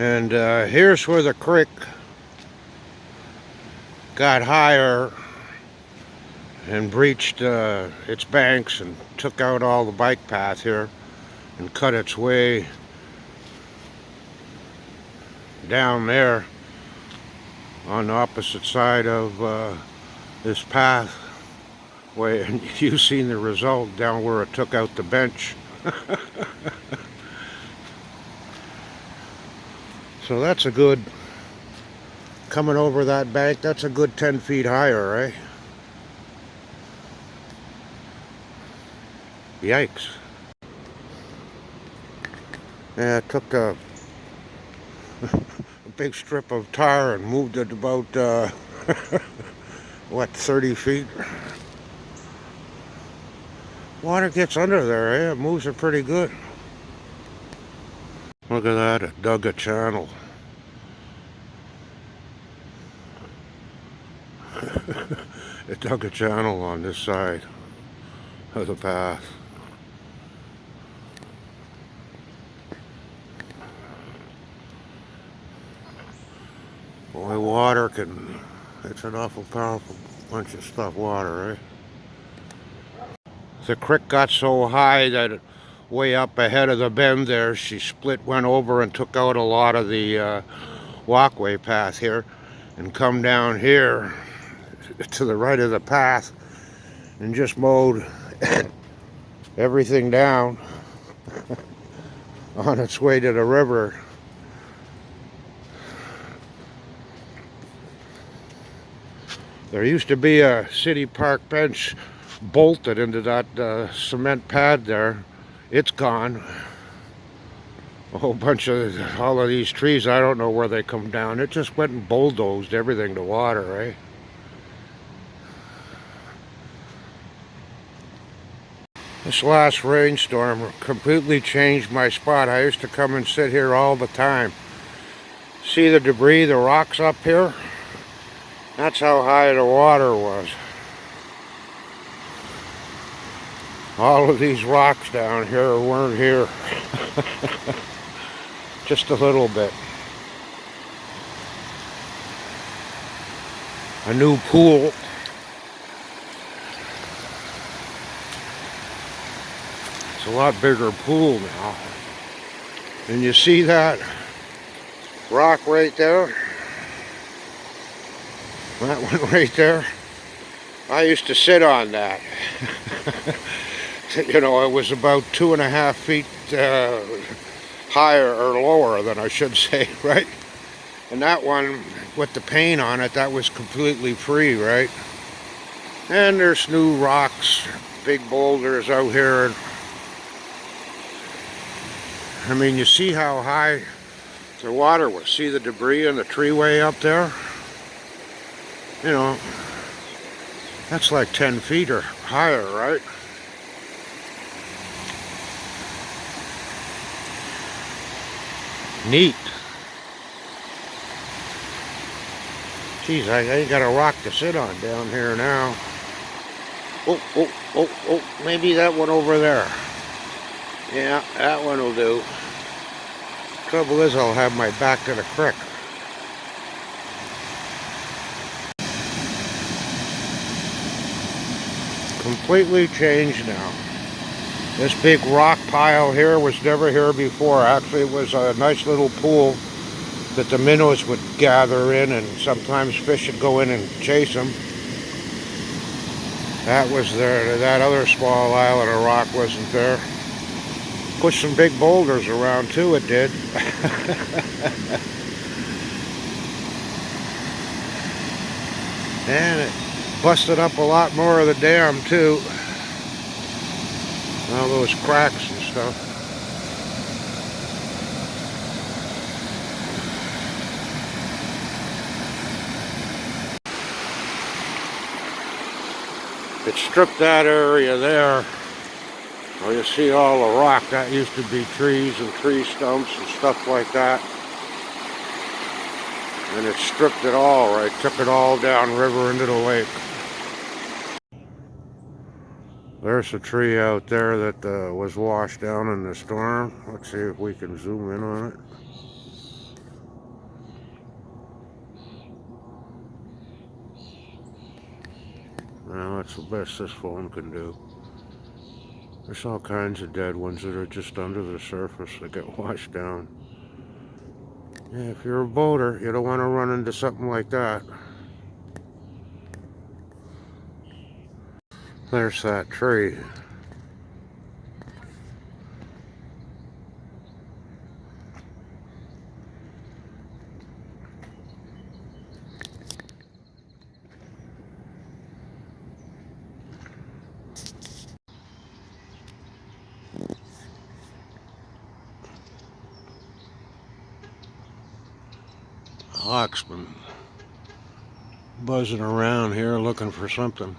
And here's where the creek got higher and breached its banks and took out all the bike path here and cut its way down there on the opposite side of this pathway. And you've seen the result down where it took out the bench. So that's a good, coming over that bank, that's a good 10 feet higher, right? Yikes. Yeah, it took a big strip of tar and moved it about, what, 30 feet? Water gets under there, eh? It moves it pretty good. Look at that, it dug a channel. It dug a channel on this side of the path. Boy, water can, it's an awful powerful bunch of stuff, water, eh? The creek got so high that way up ahead of the bend there, she split, went over and took out a lot of the walkway path here and come down here to the right of the path and just mowed everything down on its way to the river. There used to be a city park bench bolted into that cement pad there. It's gone. A whole bunch of, all of these trees, I don't know where they come down. It just went and bulldozed everything to water, right? This last rainstorm completely changed my spot. I used to come and sit here all the time. See the debris, the rocks up here? That's how high the water was. All of these rocks down here weren't here. Just a little bit. A new pool. It's a lot bigger pool now. And you see that rock right there? That one right there? I used to sit on that. You know, it was about 2.5 feet higher or lower than I should say, right? And that one with the paint on it, that was completely free, right? And there's new rocks, big boulders out here. I mean, you see how high the water was. See the debris in the treeway up there? You know, that's like 10 feet or higher, right? Neat. Geez, I ain't got a rock to sit on down here now. Oh, maybe that one over there. Yeah, that one will do. Trouble is, I'll have my back to the creek. Completely changed now. This big rock pile here was never here before. Actually, it was a nice little pool that the minnows would gather in, and sometimes fish would go in and chase them. That was there. That other small island of rock wasn't there. Pushed some big boulders around too, it did. And it busted up a lot more of the dam too. All those cracks and stuff. It stripped that area there. Well, you see all the rock. That used to be trees and tree stumps and stuff like that. And it stripped it all, right? Took it all down river into the lake. There's a tree out there that was washed down in the storm. Let's see if we can zoom in on it. That's the best this phone can do. There's all kinds of dead ones that are just under the surface that get washed down. Yeah, if you're a boater, you don't want to run into something like that. There's that tree. Hawk's been buzzing around here looking for something.